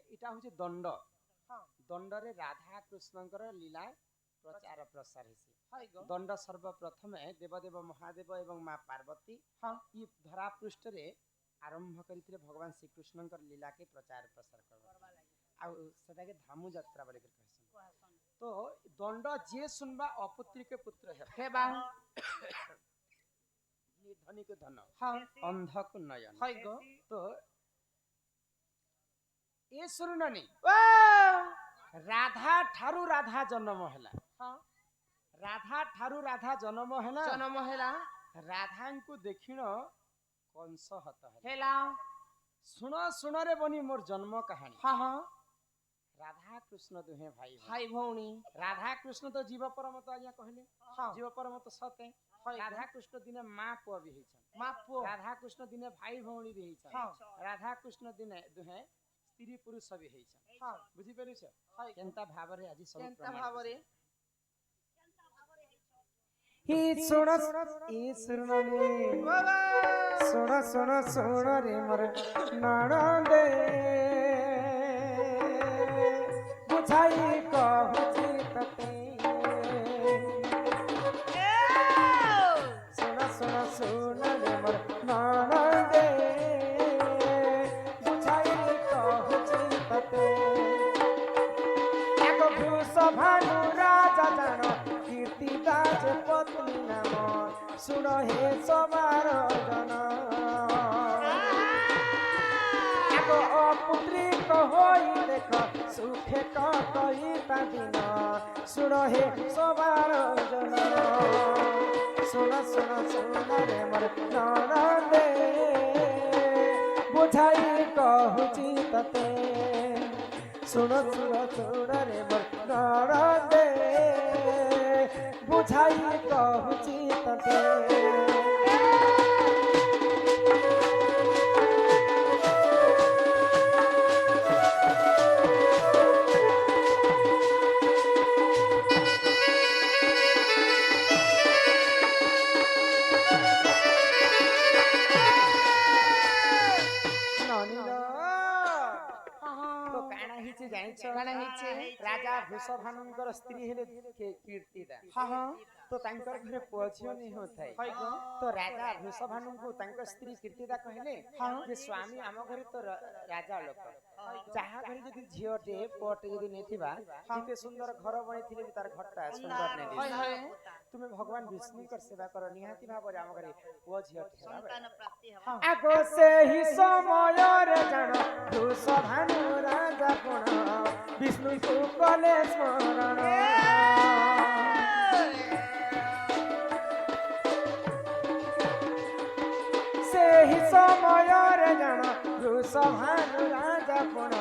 এটা হচ্ছে দণ্ড দণ্ডরে রাধা কৃষ্ণଙ୍କର লীলা প্রচার প্রসার হেসি দণ্ড সর্বপ্রথমে দেবদেব মহাদেব এবং মা পার্বতী ই ধরা পৃষ্ঠরে আরম্ভ କରିଥିଲେ ভগবান শ্রীকৃষ্ণଙ୍କର লীলাকে প্রচার প্রসার করবা ଆଉ ସେଟାକେ ଧାମୁ ଯାତ୍ରା ବୋଲି କହିସନ୍ ତ ଦଣ୍ଡ ଯିଏ ଶୁଣବା ଅପୁତ୍ରିକ ପୁତ୍ର ହେବା ଧନୀକୁ ଧନ ଅନ୍ଧକୁ ନୟନ ତ ଏ ଶୁଣନି ରାଧା ଠାରୁ ରାଧା ଜନ୍ମ ହେଲା ରାଧା ଠାରୁ ରାଧା ଜନ୍ମ ହେଲା ରାଧାଙ୍କୁ ଦେଖିଣ କଂସ ହତ ହେଲା ଶୁଣ ଶୁଣରେ ବନି ମୋର ଜନ୍ମ କାହାଣୀ राधा कृष्ण दुहे भाई भौणी राधा कृष्ण तो जीव परम तो आज्ञा कहले जीव परम तो सते राधा कृष्ण दिने माँ पुआ भी राधा कृष्ण दिने भाई भौणी भी राधा कृष्ण दिने दुहे स्त्री पुरुष भी बुझी पारुछ केनता भावरे आज सब केनता भावरे ही सुन ई सुनले सुन सुन सुन रे मोर नणंदे बुझाई कहूची तते सुन सुन सुन रे मोर नणंदे बुझाई कहूची तते एक वृषभानु राजा जान कीर्ति दास पत्नी नाम सुन हे सवार जन एक अपुत्रिक होई देख सुखे कही दिन सुन हे सवार जन सुन सुन सुन रे मोर नणंदे बुझाई कहूची तते सुन सुन सुन रे मोर नणंदे बुझाई कहूची तते राजा वृषभानुंकर स्त्री हेले कीर्तिदा तो तांकर घरे पुଅ ଝିଅ नहीं होथाय तो राजा वृषभानु को तांकर स्त्री कीर्तिदा कहले जे स्वामी आम घरे तो राजा लोक जहा घरे जदी झियोटे पुଅटे जदी नेथिबा जिते सुंदर घर बनेथिले तार घरटा सुंदर नै दिस तुमे भगवान विष्णु कर सेवा कर निहाती भाव आम घरे पुଅ झियोटे संतान प्राप्ति हो आगो से ही समय रे जान वृषभानु राजा गुण विष्णु को कले स्मरण से ही समय रे जान वृषभानु राजा गुण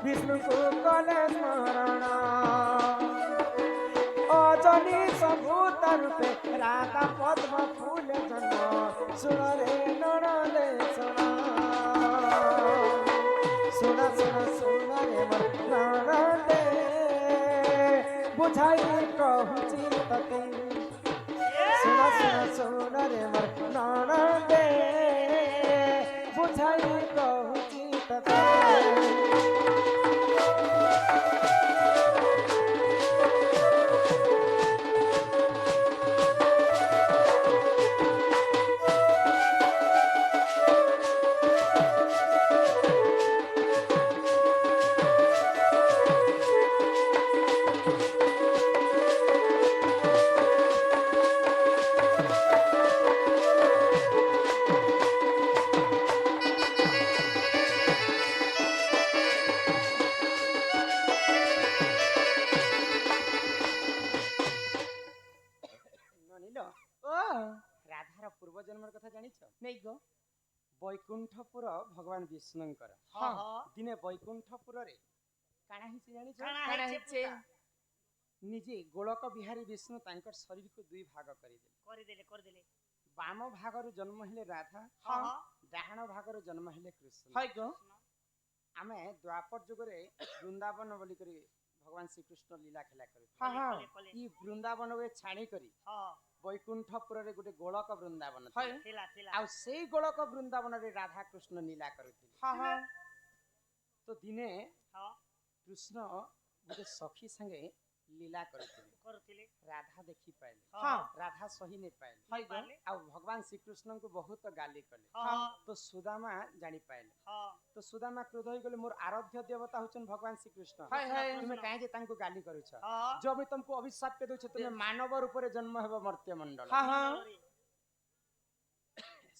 विष्णु को कले स्मरण अजनी सबूत रूपे राधा पद्म फूल जन्म सुन रे नणंदे सुन सुन सुन सुन रे मोर नणंदे बुझाई कहूची तते सुन सुन सुन रे मोर नणंदे बुझाई कहूची तते वैकुंठपुर भगवान विष्णुंकर दिने वैकुंठपुर रे काना हिची जानि छ निजे गोलक बिहारी विष्णु तांकर शरीर को दुई भाग कर देले वाम भाग रु जन्म हेले राधा डाहाण भाग रु जन्म हेले कृष्ण आमे द्वापर जुग रे वृंदावन बोली करी भगवान श्री कृष्ण लीला खेला करी ई वृंदावन वे छाणी करी वैकुंठपुर रे गोटे गोलक वृंदावन आ सेई गोलक वृंदावन रे राधा कृष्ण लीला करुथिले तो दिने हाँ कृष्ण गोटे सखी संगे लीला करथिले राधा देखी पाइले हाँ राधा सही नहीं पाइले नहीं पाइले आ भगवान श्री कृष्ण को बहुत गाली कले हाँ तो सुदामा जानी पाइले हाँ तो सुदामा क्रोध होई गले मोर आराध्य देवता होचन भगवान श्री कृष्ण हाय हाय तुमे काहे जे तांको गाली करूछ हाँ जो मैं तुमको अभिशाप पे दोछ तुमे मानव रूप रे जन्म हेबो मर्त्य मंडल हाँ हाँ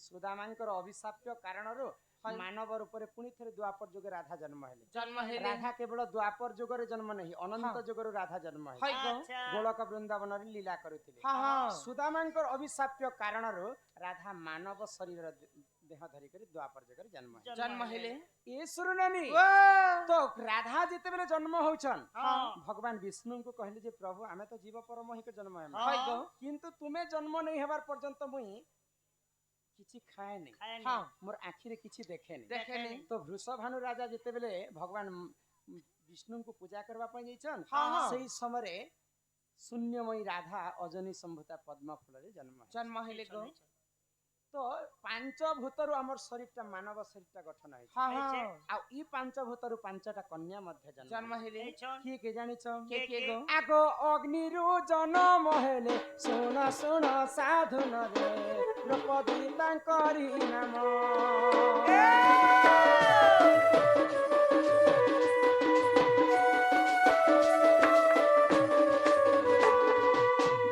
सुदामांकर अभिशाप्य कारणरो मानव रूप रे पुनी थरे द्वापर जुग राधा जन्म हेले हेले राधा केवल द्वापर जुग रे जन्म नहीं अनंत जुग रे राधा जन्म हेले अच्छा गोलक वृंदावन रे लीला करुथिले हाँ हाँ सुदामांकर अभिशाप्य कारणरो राधा मानव शरीर देह धरि करी द्वापर जुग रे जन्म हेले ए सुरुनानी तो राधा जेते बेले जन्म होछन हाँ भगवान विष्णु को कहले जे प्रभु आमे तो जीव परमोहि के जन्म हेम हाँ किंतु तुमे जन्म नहीं हेबार पर्यंत मुई किछि खाए नहीं हाँ मोर आखि रे किछि देखे देखे नहीं नहीं। तो वृषभानु राजा जेते बेले भगवान विष्णु को पूजा करबा पई जाइछन हाँ। सेही समय रे शून्यमयी राधा अजनी संभूता पद्म फूल रे जन्म हेले गो तो पांच भूतरु हमर शरीरटा मानव शरीरटा गठन है हाँ आ ई पांच भूतरु पांचटा कन्या मध्य जन्म हेले के जानिछ के गो आगो अग्निरु जन्म हेले सुन सुन साधु नरे द्रौपदी तांकरी नाम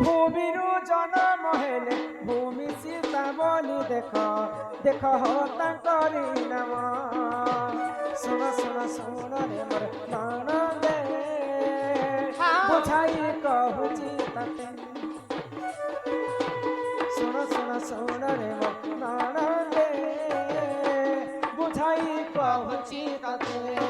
भूमिरु जन्म हेले भूमि सीता बोली देखो देखो हो तांकरी नाम सुन सुन सुन रे मोर प्राण दे बुझाई कहूची तते सुन सुन सुन रे मोर प्राण दे बुझाई कहूची तते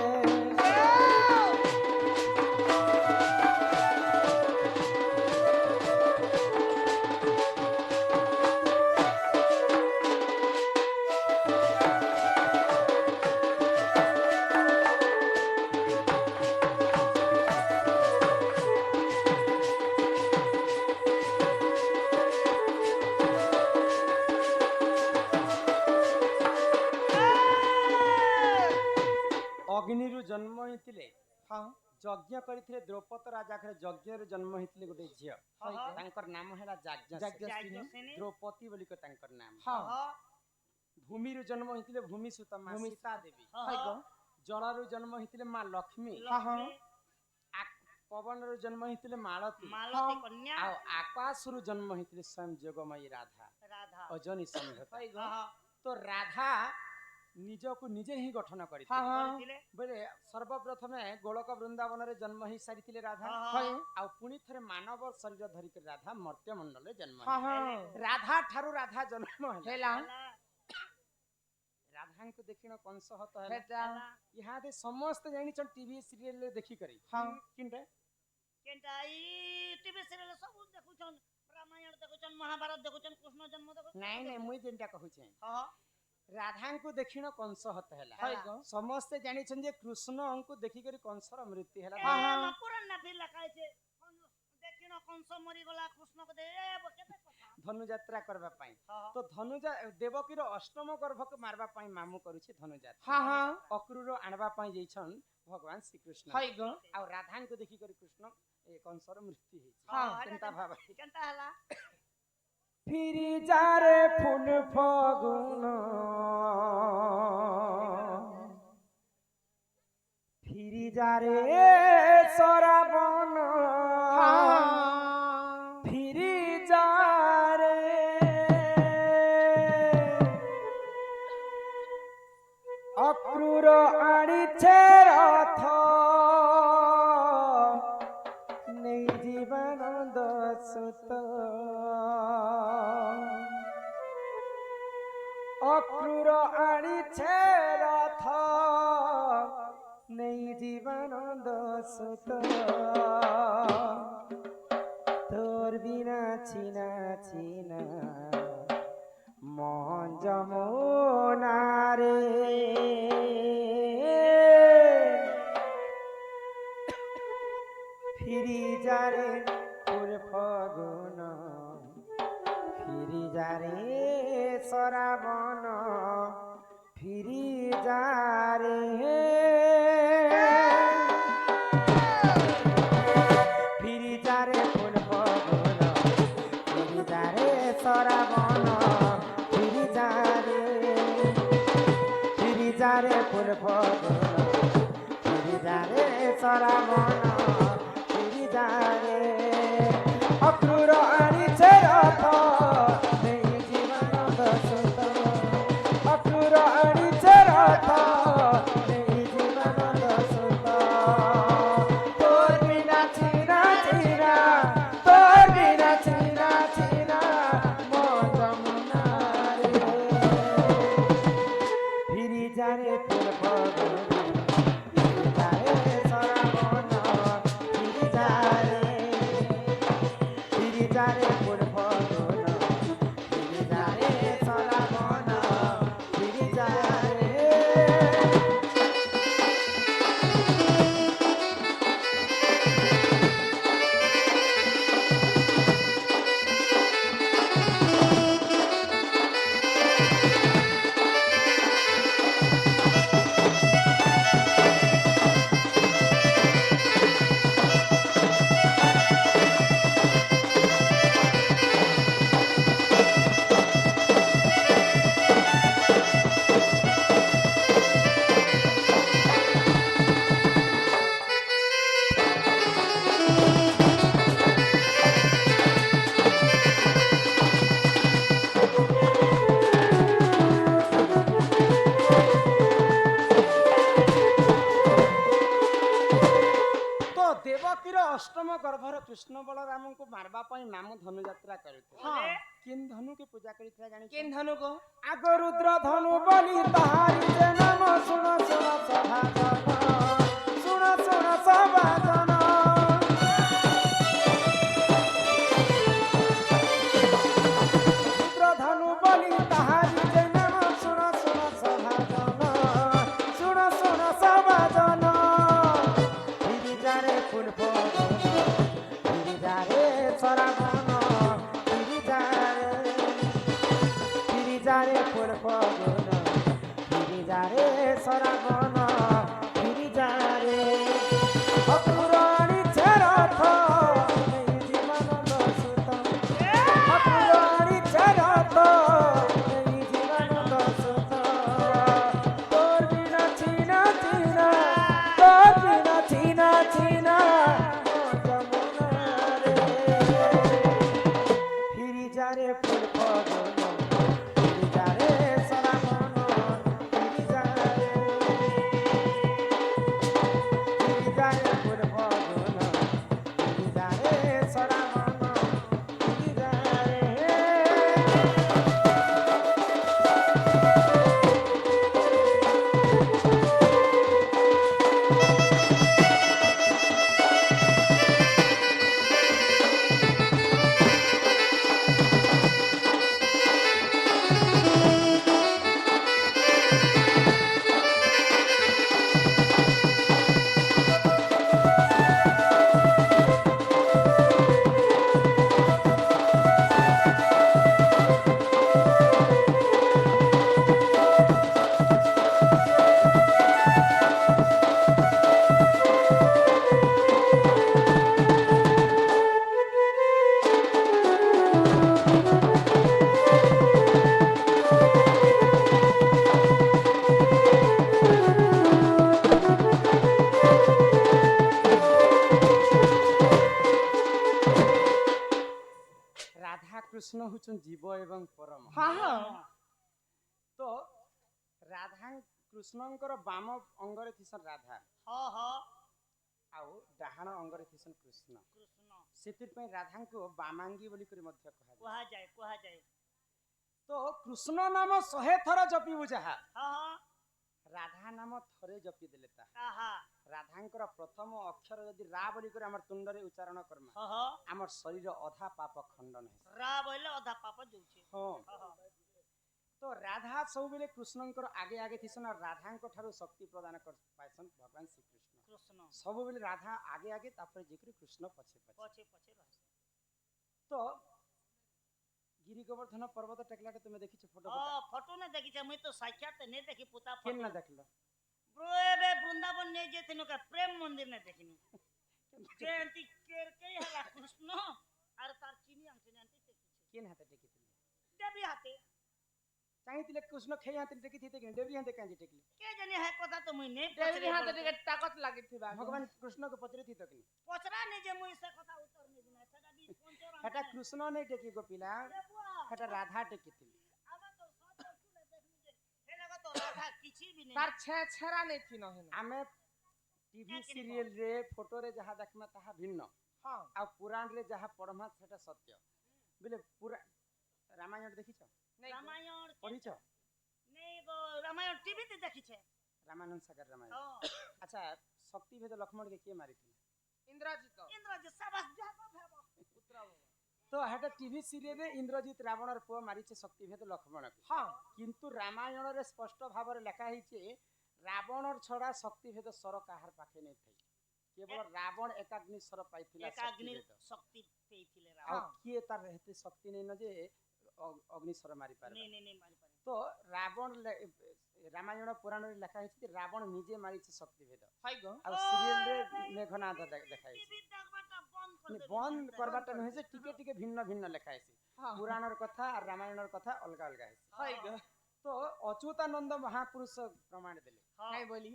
अग्निरु जन्म होइतिले हाँ यज्ञ करथिले द्रौपद राजा करे यज्ञ रे जन्म होइतिले गोटे झियो हाँ। तांकर नाम हैला जाज्ञसेनी द्रौपदी बोली को तांकर नाम हाँ भूमिरु जन्म होइतिले भूमि सुत मां सीता देवी हाँ जलरु जन्म होइतिले मां लक्ष्मी हाँ पवनरु जन्म होइतिले मालती मालती कन्या आ आकाशरु जन्म होइतिले स्वयं जोगमयी राधा राधा अजनी संभूता हाँ तो राधा निजको निजे ही गठन करी बोले सर्वप्रथमे गोलक वृंदावन रे जन्म ही सारी राधा आ पुणी थरे मानव शरीर धरिक राधा मर्त्य मंडल जन्म राधा ठारू राधा जन्म हेला राधा को देखिन कंस हत हेला यहाँ दे समस्त जानि छन टीवी सीरियल ले देखि करी किनटे केनटा ई टीवी सीरियल सब देखुछन रामायण देखुछन महाभारत देखुछन कृष्ण जन्म देखुछन नहीं नहीं मुई जेनटा कहू छै हां राधा को देखिन कंस हत हेला समस्त जानि छन जे कृष्ण को देखि करी कंसर मृत्यु हेला हां पुराण ना भी लखाय छे देखिन कंस मरि गला कृष्ण को दे केते कथा धनु यात्रा करबा पाई तो धनु देवकीर अष्टम गर्भ को मारबा पाई मामू करू छी धनु यात्रा हां हां अक्रूर आनबा पाई जैछन भगवान श्री कृष्ण हाय गो आ राधा को देखि करी कृष्ण ए कंसर मृत्यु हे हां चिंता भाबा केनता हला फिरी जारे फूल फगुन फिरी जारे सराबन फिरी जारे अक्रूर आड़ी छे रथ नहीं जीवनानंद सुत अक्रूर आड़ी छे रथ नहीं जीवनानंद सुत तोर बिना छिना छिना मन जमुना रे फिरी जारे फूल फगुन फिरी जारे सराबन फिरी जारे সরাবন গিরিজারে অক্রূর আনিছে রথ নেই জীবনানন্দ সুত অক্রূর আনিছে রথ নেই জীবনানন্দ সুত তোর বিনা চিনা চিনা তোর বিনা চিনা চিনা মো যমুনা রে ফিরি যারে পূর্ব ଦେବକୀର ଅଷ୍ଟମ ଗର୍ଭର କୃଷ୍ଣ ବଳରାମଙ୍କୁ ମାରବା ପାଇଁ ମାମୁ ଧନୁଯାତ୍ରା କରିଥିଲେ। ହଁ। କିନ୍ ଧନୁକେ ପୂଜା କରିଥିଲା ଜାଣିଛ? କେନ୍ ଧନୁକ ଆଗ ରୁଦ୍ର ଧନୁ ବଲି ତାହାରି ଯେ ନାମ ଶୁଣ ଶୁଣ ସଭାଜନ ଶୁଣ ଶୁଣ ସଭାଜନ ରୁଦ୍ର ଧନୁ ବଲି ତାହାରି ଯେ ନାମ ଶୁଣ ଶୁଣ ସଭାଜନ ଶୁଣ ଶୁଣ ସଭାଜନ ଗିରିଜାରେ ପୂର୍ବ ଗିରିଜାରେ ସରାବନ গিরিজারে পূর্ব গুণ গিরিজারে সরাবন গিরিজারে অপুরাণী রথ নেই জীবনানন্দ সুত অপুরাণী রথ নেই জীবনানন্দ সুত তোর বিনা চিনা চিনা তোর বিনা চিনা চিনা যমুনা রে গিরিজারে পূর্ব গুণ গিরিজারে সরাবন গিরিজারে গিরিজারে পূর্ব গুণ গিরিজারে সরাবন গিরিজারে রাধা কৃষ্ণ হচ্ছেন জীব এবং পরম তো রাধা কৃষ্ণଙ୍କର ବାମ ଅଙ୍ଗରେ ଥିସନ୍ ରାଧା ହଁ ହଁ ଆଉ ଡାହାଣ ଅଙ୍ଗରେ ଥିସନ୍ କୃଷ୍ଣ କୃଷ୍ଣ ସେଥିପାଇଁ ରାଧାଙ୍କୁ ବାମାଙ୍ଗୀ ବୋଲି କରି ମଧ୍ୟ କୁହାଯାଏ। କୁହାଯାଏ ତ କୃଷ୍ଣ ନାମ 100 ଥର ଜପିବୁ ଯାହା ହଁ ହଁ ରାଧା ନାମ ଥରେ ଜପି ଦେଲେ ତାହା ଆହା ରାଧାଙ୍କର ପ୍ରଥମ ଅକ୍ଷର ଯଦି ରା ବୋଲି କରି ଆମର ତୁଣ୍ଡରେ ଉଚ୍ଚାରଣ କର୍ମା ହଁ ହଁ ଆମର ଶରୀର ଅଧା ପାପ ଖଣ୍ଡନ ହେସି ରା ବୋଇଲେ ଅଧା ପାପ ଯାଉଛି ହଁ ହଁ ତ ରାଧା ସବୁବେଳେ କୃଷ୍ଣଙ୍କର ଆଗେ ଆଗେ ଥିସନ୍ ଆଉ ରାଧାଙ୍କ ଠାରୁ ଶକ୍ତି ପ୍ରଦାନ ପାଇସନ୍ ଭଗବାନ ଶ୍ରୀକୃଷ୍ଣ କୃଷ୍ଣ ସବୁବେଳେ ରାଧା ଆଗେ ଆଗେ ତାପରେ ଯେକରି କୃଷ୍ଣ ପଛେ ପଛେ ପଛେ ପଛେ ରହେ ତ गिरी गोवर्धन पर्वत टेकलाटे तुमे देखिछ फोटो फोटो ने देखिछ मुई तो साक्षात ने देखि पुता केन ना देखलो ब्रो एबे वृंदावन ने जे थिनो का प्रेम मंदिर ने देखिनु जयंती केर के हला कृष्ण आर तार चीनी अंग चीनी देखिछ केन हाते टेकिथिले देवी हाते काई तिले कृष्ण खेई हाथ टेकी थी के देवरी हाथ काई टेकी के जाने है कथा तो मुई नहीं देवी हाथ पचरे टिके ताकत लागिथिबा भगवान कृष्ण को पचरी थी तो कि पचरा नहीं जे मुई से कथा उत्तर नहीं दिना सेटा भी पंचर हेटा कृष्ण नहीं टेकी गोपिला हेटा राधा टेकी थी आमा तो सब सुने देखनी जे हे लगा तो राधा किछि भी नहीं तार छेरा नहीं थी न हेना आमे टीवी सीरियल रे फोटो रे जहा देखमा ताहा भिन्न हां आ पुराण रे जहा पढ़मा सेटा सत्य बोले पूरा रामायण देखिछ नहीं रामायण पढ़िछ नहीं गो रामायण टीवी ते देखि छे रामानंद सागर रामायण हां अच्छा शक्ति भेद लक्ष्मण के मारी थी इंद्रजित इंद्रजी सबस जाको भेबो पुत्र तो हेटा टीवी सीरियल रे इंद्रजित रावणर पुआ मारिছে शक्ति भेद लक्ष्मण के हां किंतु रामायण रे स्पष्ट भाव रे लिखा हिचे रावणर छड़ा शक्ति भेद सर काहार पाखे नहीं थई केवल रावण एकाग्नि सर पाइथिला एकाग्नि शक्ति पेइथिले आ रावण किए तार हेते शक्ति नहीं न जे अग्नि सर मारी पारे नहीं मारी पारे तो रावण रामायण पुराण रे लिखा हिचे रावण निजे मारिছে शक्ति भेद हाय गो आ सीरियल रे मेघनाद देखा हिचे टीवी देखबाटा बंद कर दे बंद करबाटा नहीं से टिके टिके भिन्न भिन्न लिखा हिचे हां पुराणर कथा और रामायणर कथा अलग अलग है हाय गो तो अच्युतानंद महापुरुष प्रमाण देले नहीं बोली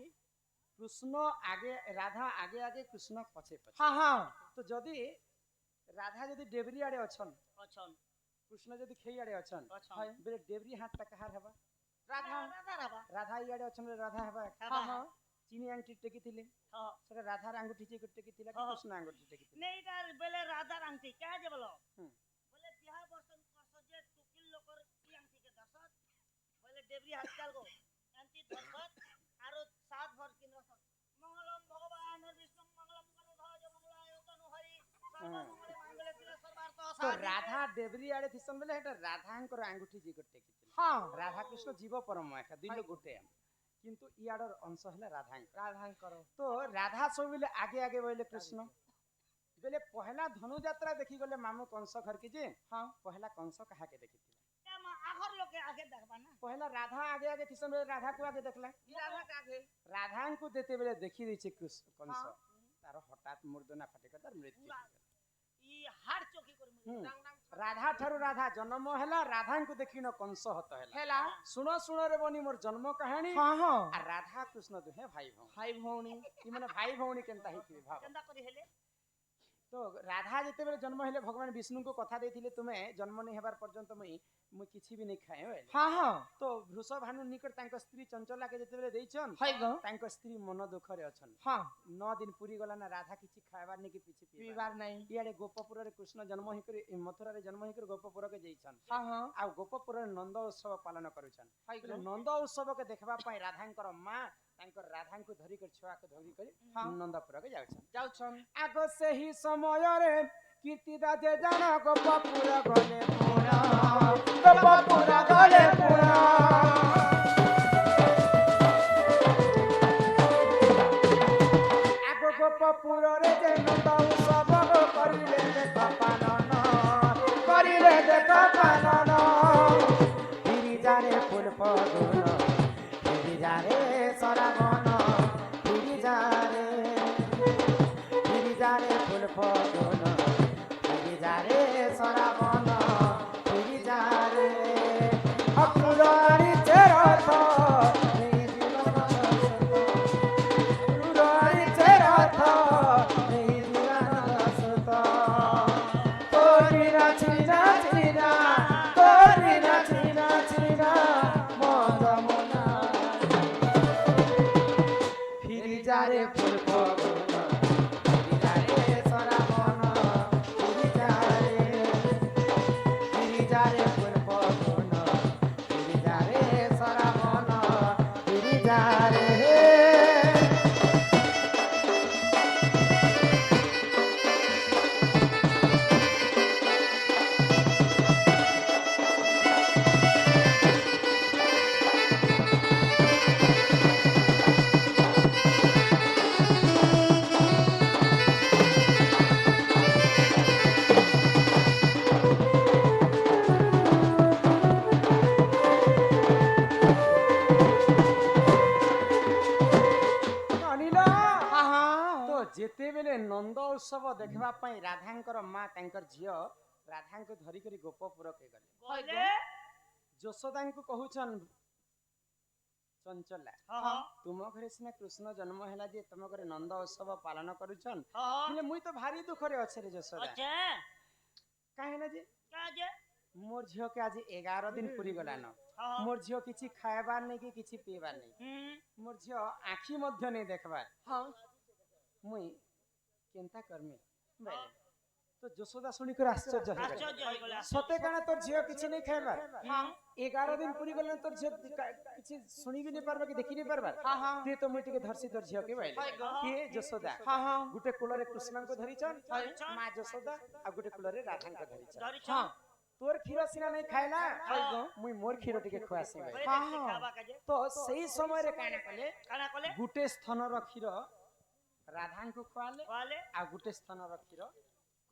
कृष्ण आगे राधा आगे आगे कृष्ण पछे पछे हां हां तो जदि राधा जदि डेबरी आड़े अछन अछन कृष्ण जदि खेई आड़े अछन अछन बेले डेबरी हाथ टा कहार हेबा राधा राधा राधा ई आड़े अछन राधा हेबा हां हां चीनी आंगठी टेकी थिले हां सेटा राधा आंगठी टेकी थिला कि हाँ। कृष्ण आंगठी टेकी थिला नहीं तार बेले राधा आंगठी क्या जे बोलो हम्म। बोले बिहार वर्षन करस जे टुकिल लोकर की आंगठी के दसत बोले डेबरी हाथ चाल गो आंटी धरबत आरो सात भर किन रसत मंगलम भगवान विष्णु मंगलम करो ध्वज मंगलाय तनु हरि सर्वमंगल मंगल तिल सर्वार्थ तो राधा डेबरी आड़े थिसन बेले हेटा राधांकर आंगठी जी टेकी थिला हां राधा कृष्ण जीव परम एका दिल गोटे किंतु इयाडर अंश हला राधा करो तो राधा सब बेले आगे आगे बोले कृष्ण बेले पहला धनु यात्रा देखी गले मामू कंस घर के जे हां पहला कंस कहा के देखी थिला एमा आखर लोग के आगे देखबा ना पहला राधा आगे आगे थिसन बेले राधा को आगे देखला राधा का आगे राधा को देते बेले देखी दैछे कृष्ण कंस हाँ। तार हठात मुर्दना फाटे कर तार मृत्यु पूरा ई हार चौकी कर हम्म। डांग डांग राधा ठारू राधा जन्म हैला राधा को देखी न कंस हत हैला हेला सुनो सुनो रे बनी मोर जन्म कहानी हां हां आ राधा कृष्ण दुहे भाई भौ भाई भौणी ई माने भाई भौणी केनता हिथिबे भाव केंदा करी हेले तो राधा जेते बेले जन्म हेले भगवान विष्णु को कथा देथिले तुमे जन्म नहीं हेबार पर्यंत मुई किछि भी नहीं खाए होय हां हां तो वृषभानु निकट तांको स्त्री चंचला के जेते बेले देइछन हाय गो तांको स्त्री मन दुख रे अछन हां 9 दिन पूरी गला ना राधा किछि खाइबार ने के पीछे पीवार नहीं इयाडे गोपपुर रे कृष्ण जन्म ही करे मथुरा रे जन्म ही करे गोपपुर के जइछन हां हां आ गोपपुर रे नंद उत्सव पालन करूछन हाय गो नंद उत्सव के देखबा पई राधांकर मां तांकर राधा को धरी कर छुआ के धरी कर हाँ। नंदपुर के जाउछन जाउछन आगो से ही समय रे कीर्तिदा जे जाना गोपपुर गले पुरा गोपपुर गले पुरा आगो गोपपुर रे जे नंद उत्सव करिले देख पालन करिले देख पालन गिरिजा रे फूल पदुन गिरिजा रे सरावन गिरिजा रे फूल पदुन गिरिजा रे सरावन गिरिजा रे अकुरारी चेरथ नहीं जीवन अकुरारी चेरथ नहीं जीवन सुत कोरिना छिना छिना कोरिना छिना छिना मद मना फिरी जा रे फूल पदुन गिरिजा रे सरावन गिरिजा रे फूल पदुन गिरिजा रे सरावन गिरिजा रे अनिल हां हां तो जेते बेले नंद उत्सव देखबा पई राधांकर मां तांकर झियो राधांको धरी करी गोपपुर के गले बोले ଯଶୋଦାଙ୍କୁ କହୁଛନ୍ ଚଞ୍ଚଲା हाँ हाँ ତୁମ ଘରେ ସିନା କୃଷ୍ଣ ଜନ୍ମ ହେଲା ଯେ ତମ ଘରେ ନନ୍ଦ ଉତ୍ସବ ପାଳନ କରୁଛନ୍ हाँ ହେଲେ ମୁଇଁ ତ ଭାରି ଦୁଃଖରେ ଅଛି ରେ ଯଶୋଦା अच्छा କାହିଁ ନା ଯେ क्या जे मोर झियो के आज 11 दिन पूरी गलान हाँ मोर झियो किछि खायबार नहीं कि किछि पीबार नहीं मोर झियो आखी मध्य नहीं देखबार हाँ मुई केनता करमी बेले तो यशोदा सुनी कर आश्चर्य हो आश्चर्य हो गला सते काना तोर झियो किछि नहीं खायबार हाँ 11 दिन पूरी गलान तोर झियो किछि सुनी भी नहीं पारबा कि देखि नहीं पारबा हाँ हाँ ते तो मुई टिके धरसी तोर झियो के बेले के यशोदा हाँ हाँ गुटे कुलरे कृष्ण को धरिचन धरिछन। मां यशोदा आ गुटे कुलरे राधा को धरिचन धरी हाँ तोर खीर सिना नहीं खाइला हाँ। मुई मोर खीर टिके खुआसी भाई बोले हाँ, देखी हाँ। खावा का जे तो सही समय रे काना कले खाना कोले गुटे स्थान र खीर राधा को खुआले वाले आ गुटे स्थान र खीर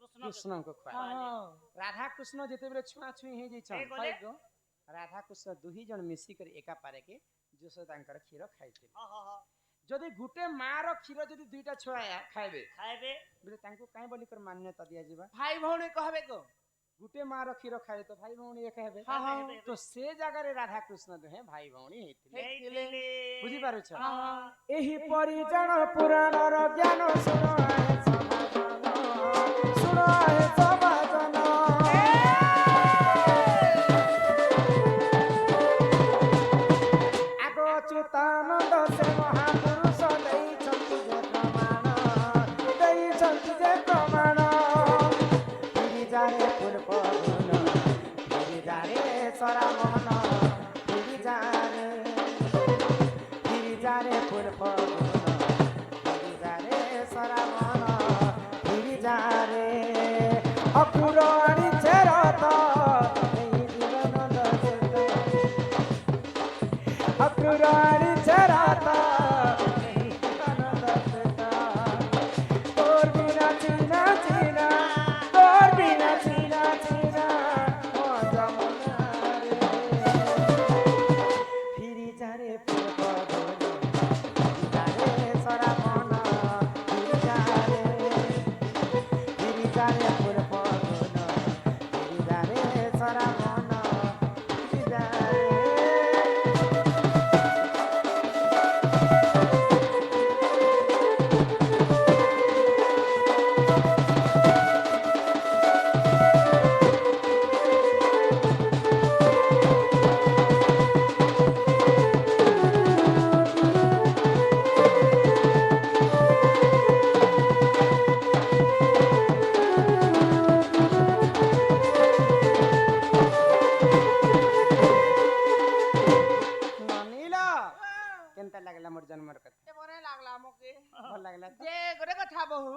कृष्ण कृष्ण को खुआले हाँ राधा कृष्ण जेते बेले छुआ छुई हे जै ए छन बोले राधा कृष्ण दुही जन मिसी कर एका पारे के यशोदांकर खीर खाइते हाँ हाँ हाँ जदि गुटे मार खीर जदि दुईटा छुआ खाइबे खाइबे बोले तांको काहे बोली कर मान्यता दिया जिबा भाई भौणी कहबे को गुटे मार खीर खाए तो भाई भौणी एक हेबे हाँ हाँ तो से जगह रे राधा कृष्ण दुहे भाई भौणी हेतिले ले बुझी पारुछ हाँ हाँ एही परिजन पुराण र ज्ञान सुनाए समाजन आगो च्युतानंद से महापुरुष दैछन्ति जे प्रमाण गिरिजारे फूल पवन गिरिजारे सरामन गिरिजारे फूल पवन गिरिजारे सरामन गिरिजारे अपुराणी चरत अपुराणी चरत तोर बिना चीना चीना तोर बिना चीना चीना ओ जमुना रे फिरी जारे फूल पवन गिरिजारे सरामन गिरिजारे फूल पवन गिरिजारे सरामन गिरिजारे ନନିଲା କେନ୍ତା ଲାଗଲା ମୋर ଜନ୍ମର କଥା ଏ ବନେ ଲାଗଲା ମକେ ଭଲ ଲାଗଲା ତ ଯେ ଗୋଟେ କଥା ବହୁ